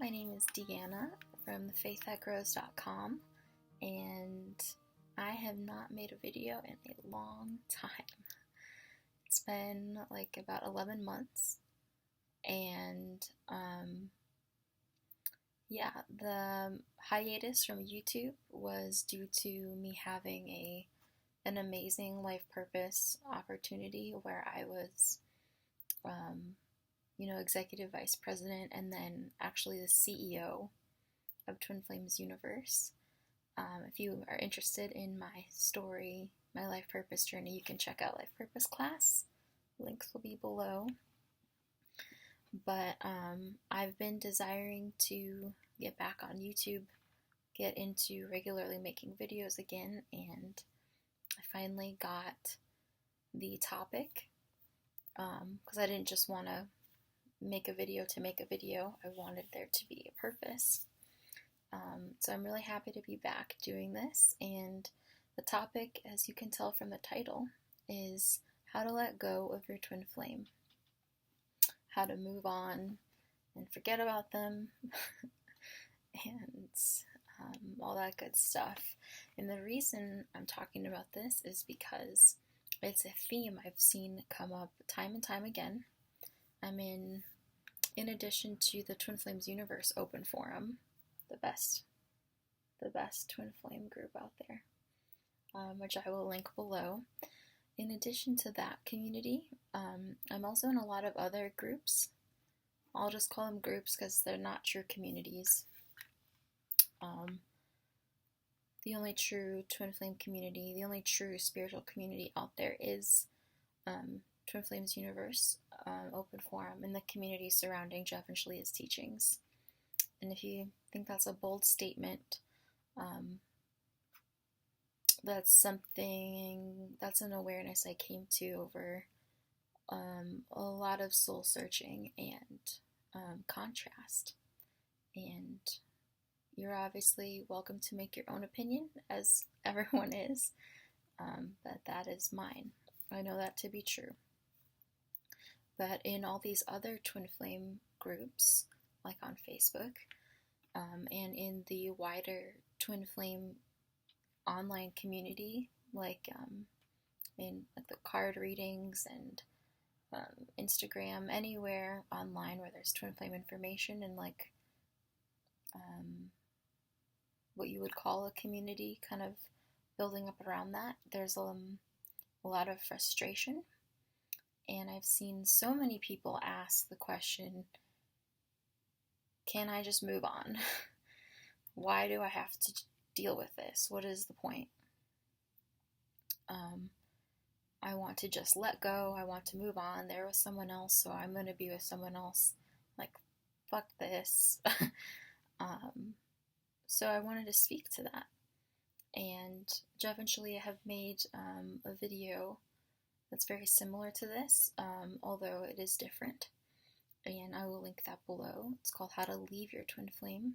my name is Deanna from thefaiththatgrows.com, and I have not made a video in a long time. It's been like about 11 months, and the hiatus from YouTube was due to me having an amazing life purpose opportunity where I was executive vice president and then actually the CEO of Twin Flames Universe. If you are interested in my story, my life purpose journey, you can check out Life Purpose class. Links will be below. But I've been desiring to get back on YouTube, get into regularly making videos again, and I finally got the topic because I didn't just want to make a video to make a video. I wanted there to be a purpose. So I'm really happy to be back doing this, and the topic, as you can tell from the title, is how to let go of your twin flame, how to move on and forget about them, and all that good stuff. And the reason I'm talking about this is because it's a theme I've seen come up time and time again. I'm in addition to the Twin Flames Universe Open Forum, the best twin flame group out there, which I will link below. In addition to that community, I'm also in a lot of other groups. I'll just call them groups because they're not true communities. The only true twin flame community, the only true spiritual community out there is Twin Flames Universe Open Forum and the community surrounding Jeff and Shaleia's teachings. And if you think that's a bold statement, that's an awareness I came to over a lot of soul searching and contrast. And you're obviously welcome to make your own opinion, as everyone is, but that is mine. I know that to be true. But in all these other twin flame groups, like on Facebook, and in the wider twin flame online community, like in like the card readings and Instagram, anywhere online where there's twin flame information and like what you would call a community kind of building up around that, there's a lot of frustration. And I've seen so many people ask the question, can I just move on? Why do I have to deal with this? What is the point? I want to just let go. I want to move on. There was someone else, so I'm going to be with someone else. Like, fuck this. So I wanted to speak to that. And Jeff and Shaleia have made a video that's very similar to this, although it is different. And I will link that below. It's called How to Leave Your Twin Flame.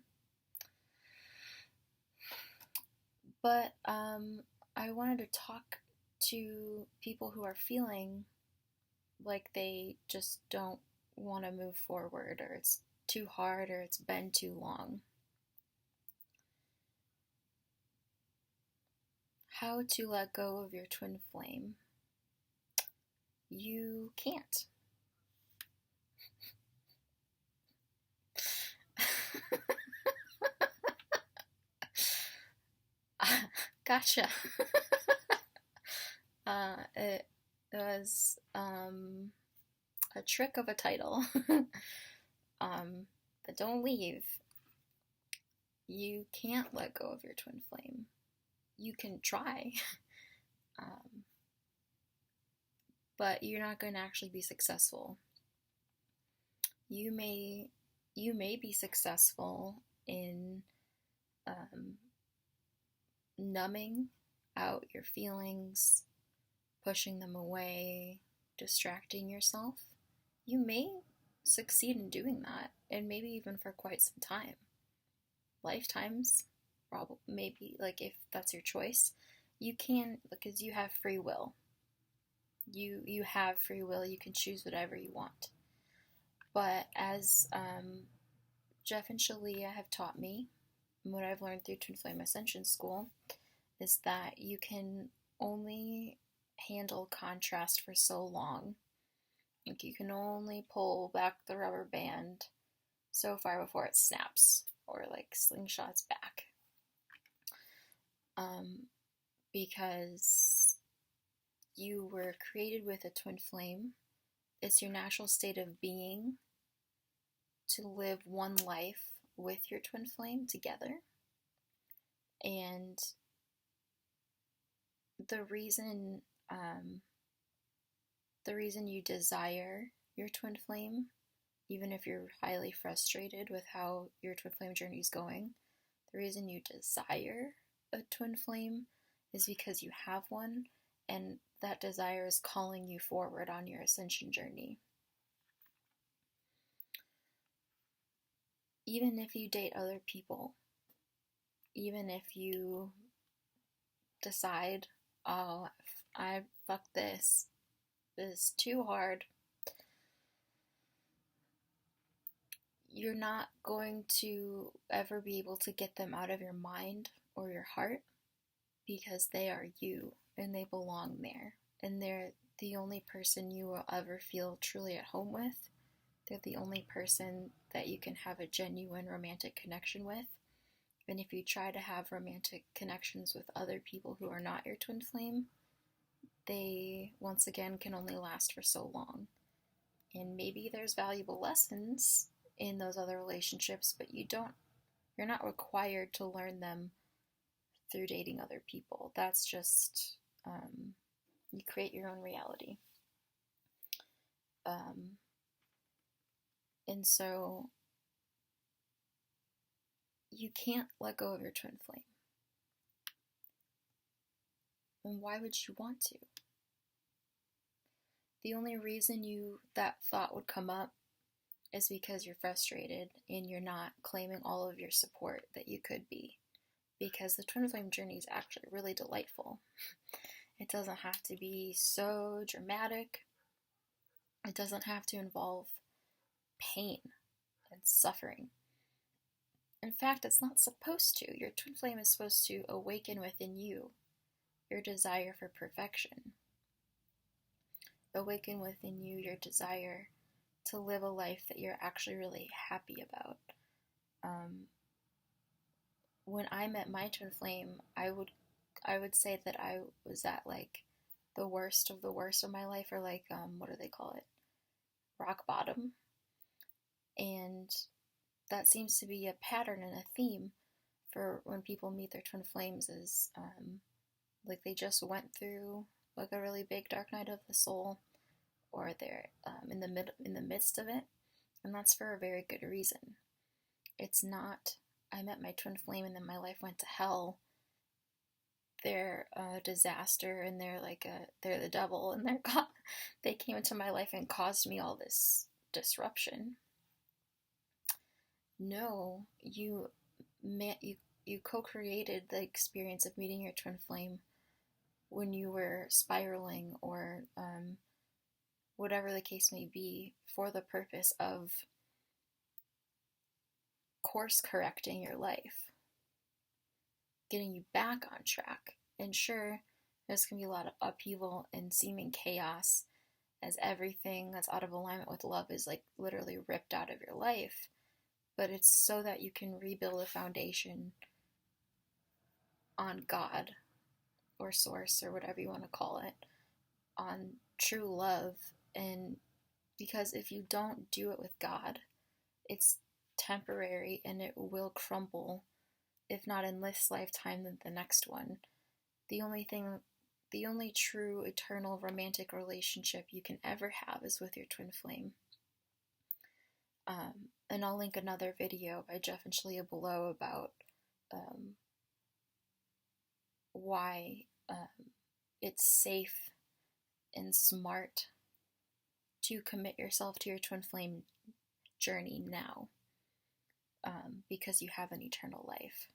But I wanted to talk to people who are feeling like they just don't want to move forward, or it's too hard, or it's been too long. How to let go of your twin flame. You can't. Gotcha. It was a trick of a title. But don't leave. You can't let go of your twin flame. You can try, but you're not going to actually be successful. You may be successful in numbing out your feelings, pushing them away, distracting yourself. You may succeed in doing that, and maybe even for quite some time. Lifetimes, probably, maybe, like if that's your choice. You can, because you have free will. You have free will. You can choose whatever you want. But as Jeff and Shaleia have taught me, and what I've learned through Twin Flame Ascension School, is that you can only handle contrast for so long. Like, you can only pull back the rubber band so far before it snaps or like slingshots back. Because you were created with a twin flame. It's your natural state of being to live one life with your twin flame together. And the reason you desire your twin flame, even if you're highly frustrated with how your twin flame journey is going, the reason you desire a twin flame is because you have one, and that desire is calling you forward on your ascension journey. Even if you date other people, even if you decide, oh, I fuck this is too hard, you're not going to ever be able to get them out of your mind or your heart, because they are you and they belong there, and they're the only person you will ever feel truly at home with. They're the only person that you can have a genuine romantic connection with. And if you try to have romantic connections with other people who are not your twin flame, they, once again, can only last for so long. And maybe there's valuable lessons in those other relationships, but you're not required to learn them through dating other people. That's just, you create your own reality. And so you can't let go of your twin flame. And why would you want to? The only reason that thought would come up is because you're frustrated and you're not claiming all of your support that you could be. Because the twin flame journey is actually really delightful. It doesn't have to be so dramatic. It doesn't have to involve pain and suffering. In fact, it's not supposed to. Your twin flame is supposed to awaken within you your desire for perfection. Awaken within you your desire to live a life that you're actually really happy about. When I met my twin flame, I would say that I was at like the worst of the worst of my life, or like, what do they call it? Rock bottom. And that seems to be a pattern and a theme for when people meet their twin flames, is like they just went through like a really big dark night of the soul, or they're in the midst of it, and that's for a very good reason. It's not, I met my twin flame and then my life went to hell. They're a disaster, and they're the devil, and they came into my life and caused me all this disruption. No, you co-created the experience of meeting your twin flame when you were spiraling, or whatever the case may be, for the purpose of course correcting your life, getting you back on track. And sure, there's going to be a lot of upheaval and seeming chaos, as everything that's out of alignment with love is like literally ripped out of your life. But it's so that you can rebuild a foundation on God, or source, or whatever you want to call it, on true love. And because if you don't do it with God, it's temporary and it will crumble, if not in this lifetime, then the next one. The only true eternal romantic relationship you can ever have is with your twin flame. And I'll link another video by Jeff and Shaleia below about why it's safe and smart to commit yourself to your twin flame journey now, because you have an eternal life.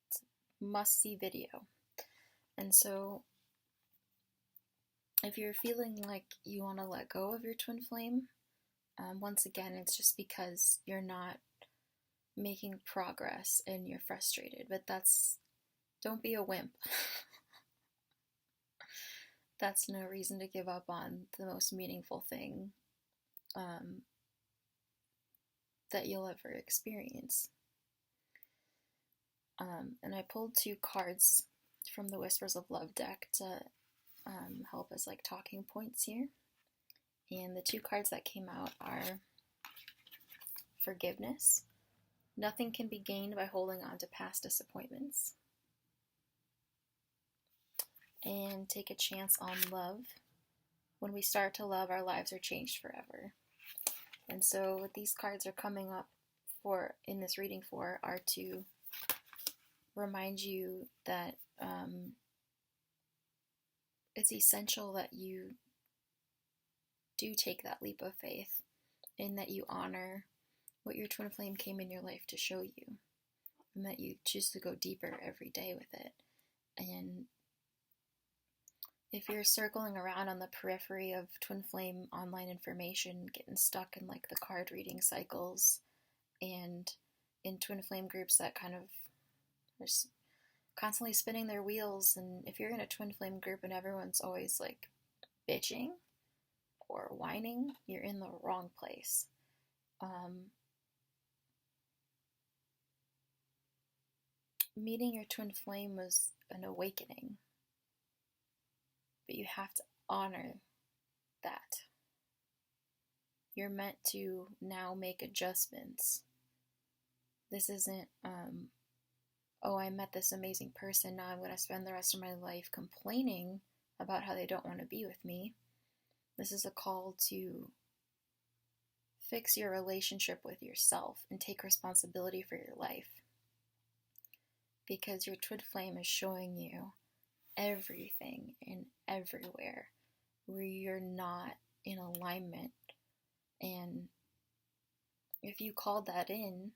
It's a must-see video. And so if you're feeling like you want to let go of your twin flame, Once again, it's just because you're not making progress and you're frustrated, but don't be a wimp. That's no reason to give up on the most meaningful thing that you'll ever experience. And I pulled 2 cards from the Whispers of Love deck to help as like talking points here. And the 2 cards that came out are Forgiveness. Nothing can be gained by holding on to past disappointments. And Take a Chance on Love. When we start to love, our lives are changed forever. And so what these cards are coming up for in this reading for are to remind you that it's essential that you do take that leap of faith and that you honor what your twin flame came in your life to show you, and that you choose to go deeper every day with it. And if you're circling around on the periphery of twin flame online information, getting stuck in like the card reading cycles and in twin flame groups that kind of are constantly spinning their wheels, and if you're in a twin flame group and everyone's always like bitching or whining, you're in the wrong place. Meeting your twin flame was an awakening, but you have to honor that. You're meant to now make adjustments. This isn't, oh, I met this amazing person, now I'm going to spend the rest of my life complaining about how they don't want to be with me. This is a call to fix your relationship with yourself and take responsibility for your life. Because your twin flame is showing you everything and everywhere where you're not in alignment. And if you called that in,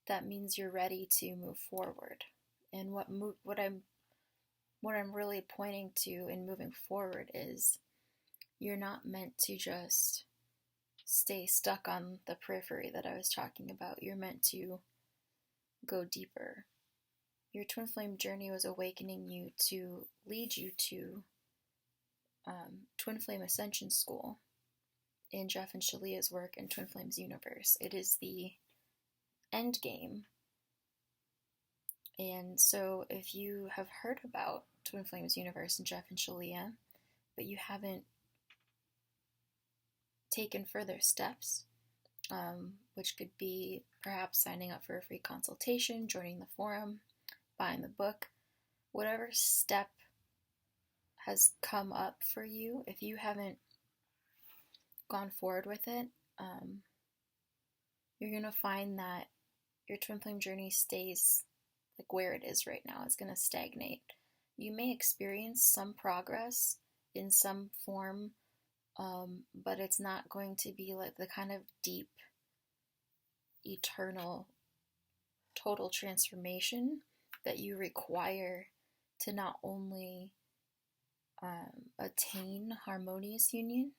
that means you're ready to move forward. And what I'm really pointing to in moving forward is you're not meant to just stay stuck on the periphery that I was talking about. You're meant to go deeper. Your twin flame journey was awakening you to lead you to Twin Flame Ascension School in Jeff and Shaleia's work in Twin Flames Universe. It is the end game. And so if you have heard about Twin Flames Universe and Jeff and Shaleia, but you haven't taken further steps, which could be perhaps signing up for a free consultation, joining the forum, buying the book, whatever step has come up for you, if you haven't gone forward with it, you're going to find that your twin flame journey stays like where it is right now. It's going to stagnate. You may experience some progress in some form, but it's not going to be like the kind of deep, eternal, total transformation that you require to not only attain harmonious union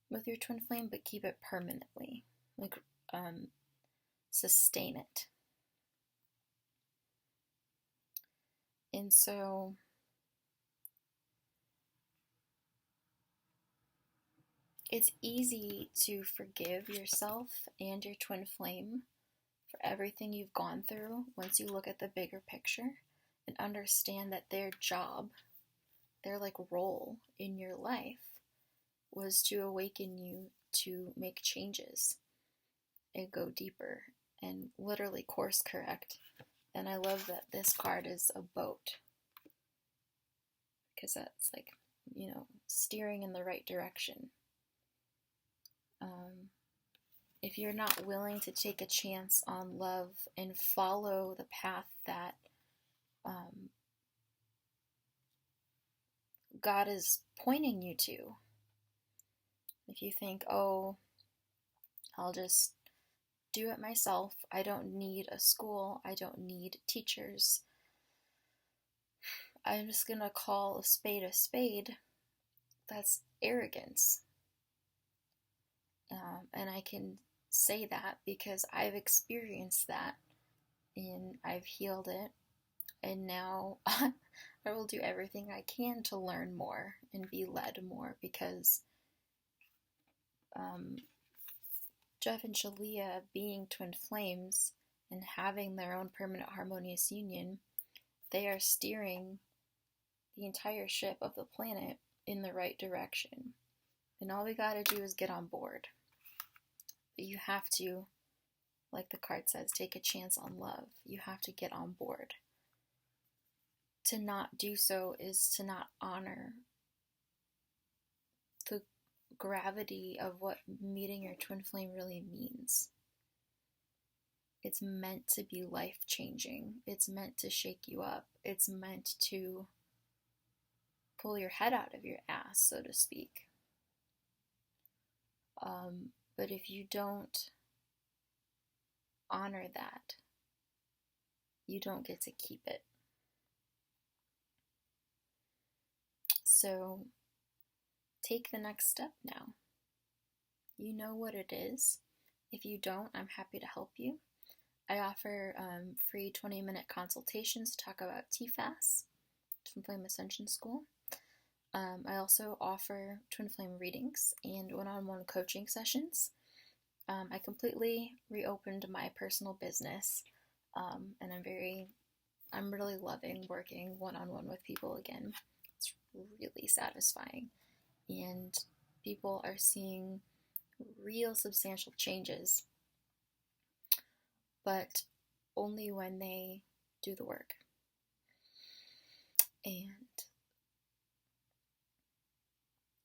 with your twin flame, but keep it permanently, like sustain it. And so it's easy to forgive yourself and your twin flame for everything you've gone through once you look at the bigger picture and understand that their job, their like role in your life was to awaken you to make changes and go deeper and literally course correct. And I love that this card is a boat, because that's like, steering in the right direction. If you're not willing to take a chance on love and follow the path that God is pointing you to, if you think, oh, I'll just do it myself, I don't need a school, I don't need teachers, I'm just going to call a spade, that's arrogance. And I can say that because I've experienced that and I've healed it. And now I will do everything I can to learn more and be led more because Jeff and Shaleia being twin flames and having their own permanent harmonious union, they are steering the entire ship of the planet in the right direction. And all we gotta do is get on board. But you have to, like the card says, take a chance on love. You have to get on board. To not do so is to not honor the gravity of what meeting your twin flame really means. It's meant to be life-changing. It's meant to shake you up. It's meant to pull your head out of your ass, so to speak. But if you don't honor that, you don't get to keep it. So take the next step now. You know what it is. If you don't, I'm happy to help you. I offer free 20-minute consultations to talk about TFAS, Twin Flame Ascension School. I also offer twin flame readings and one-on-one coaching sessions. I completely reopened my personal business, and I'm really loving working one-on-one with people again. It's really satisfying, and people are seeing real substantial changes, but only when they do the work. And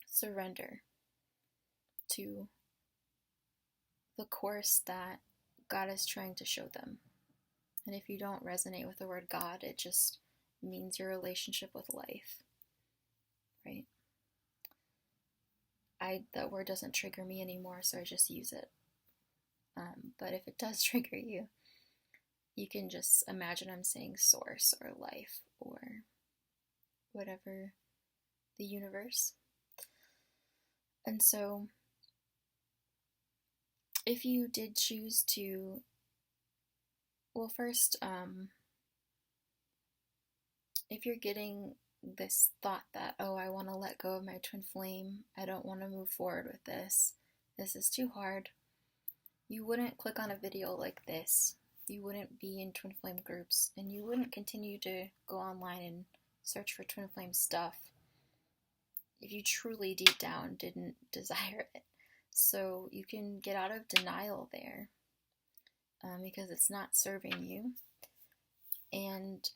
surrender to the course that God is trying to show them. And if you don't resonate with the word God, it just means your relationship with life, right? That word doesn't trigger me anymore, so I just use it. But if it does trigger you, you can just imagine I'm saying source or life or whatever, the universe. And so if you did choose to, well, first, if you're getting this thought that, oh, I want to let go of my twin flame, I don't want to move forward with this is too hard, you wouldn't click on a video like this, you wouldn't be in twin flame groups, and you wouldn't continue to go online and search for twin flame stuff if you truly deep down didn't desire it. So you can get out of denial there, because it's not serving you, and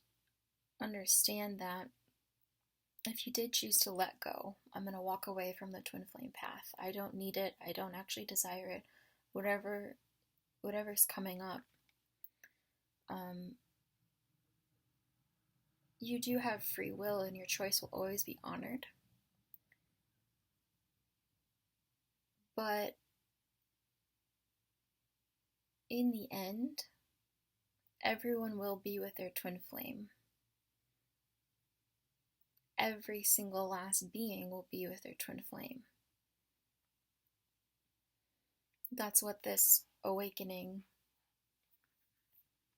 understand that if you did choose to let go, I'm going to walk away from the twin flame path. I don't need it. I don't actually desire it. Whatever's coming up, you do have free will, and your choice will always be honored. But in the end, everyone will be with their twin flame. Every single last being will be with their twin flame. That's what this awakening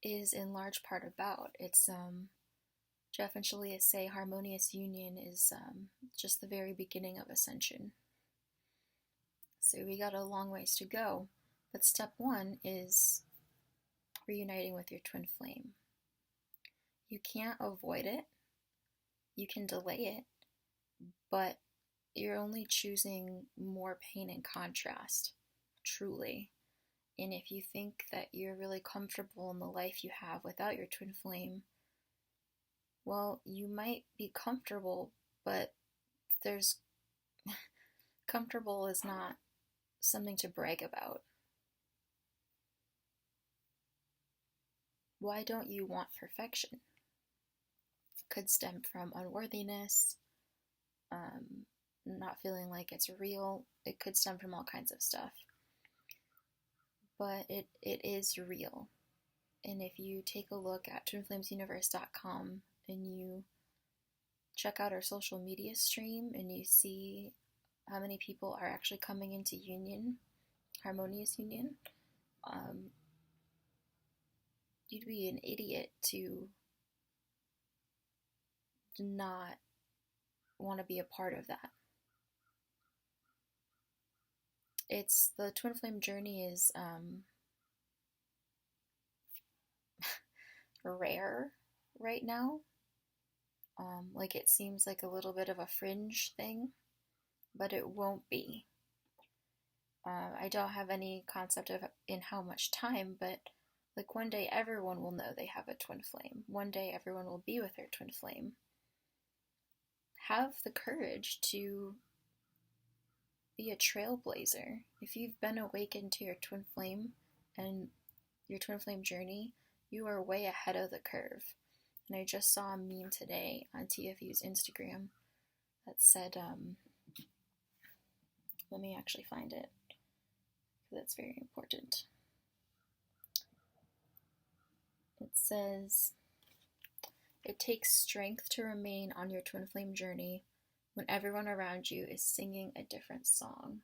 is in large part about. It's Jeff and Shaleia say harmonious union is just the very beginning of ascension. So we got a long ways to go, but step one is reuniting with your twin flame. You can't avoid it. You can delay it, but you're only choosing more pain and contrast, truly. And if you think that you're really comfortable in the life you have without your twin flame, well, you might be comfortable, but comfortable is not something to brag about. Why don't you want perfection? Could stem from unworthiness, not feeling like it's real. It could stem from all kinds of stuff. But it is real. And if you take a look at twinflamesuniverse.com and you check out our social media stream and you see how many people are actually coming into union harmonious union, you'd be an idiot to not want to be a part of that. It's the twin flame journey is rare right now. Like it seems like a little bit of a fringe thing, but it won't be. I don't have any concept of in how much time, but like one day everyone will know they have a twin flame. One day everyone will be with their twin flame. Have the courage to be a trailblazer. If you've been awakened to your twin flame and your twin flame journey, you are way ahead of the curve. And I just saw a meme today on TFU's Instagram that said, let me actually find it, because that's very important. It says, it takes strength to remain on your twin flame journey when everyone around you is singing a different song.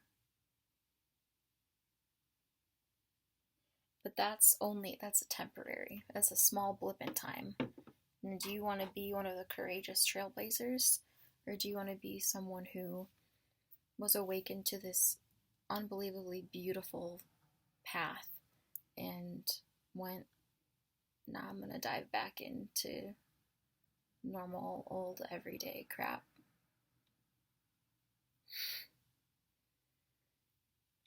But that's a temporary. That's a small blip in time. And do you want to be one of the courageous trailblazers? Or do you want to be someone who was awakened to this unbelievably beautiful path and went, nah, I'm going to dive back into normal, old, everyday crap?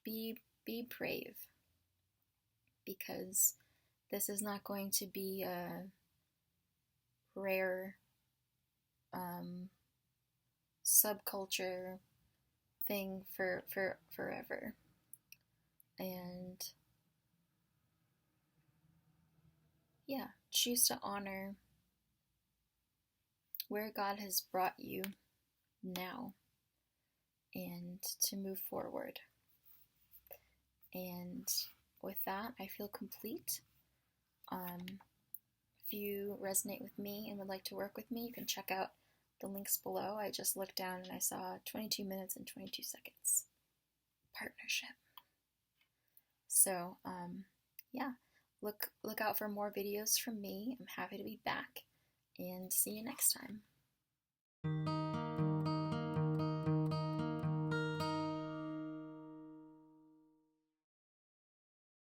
Be brave, because this is not going to be a rare subculture thing for forever. And yeah, choose to honor where God has brought you now and to move forward. And with that, I feel complete. If you resonate with me and would like to work with me, you can check out the links below. I just looked down and I saw 22 minutes and 22 seconds. Partnership. So, yeah, look out for more videos from me. I'm happy to be back, and see you next time.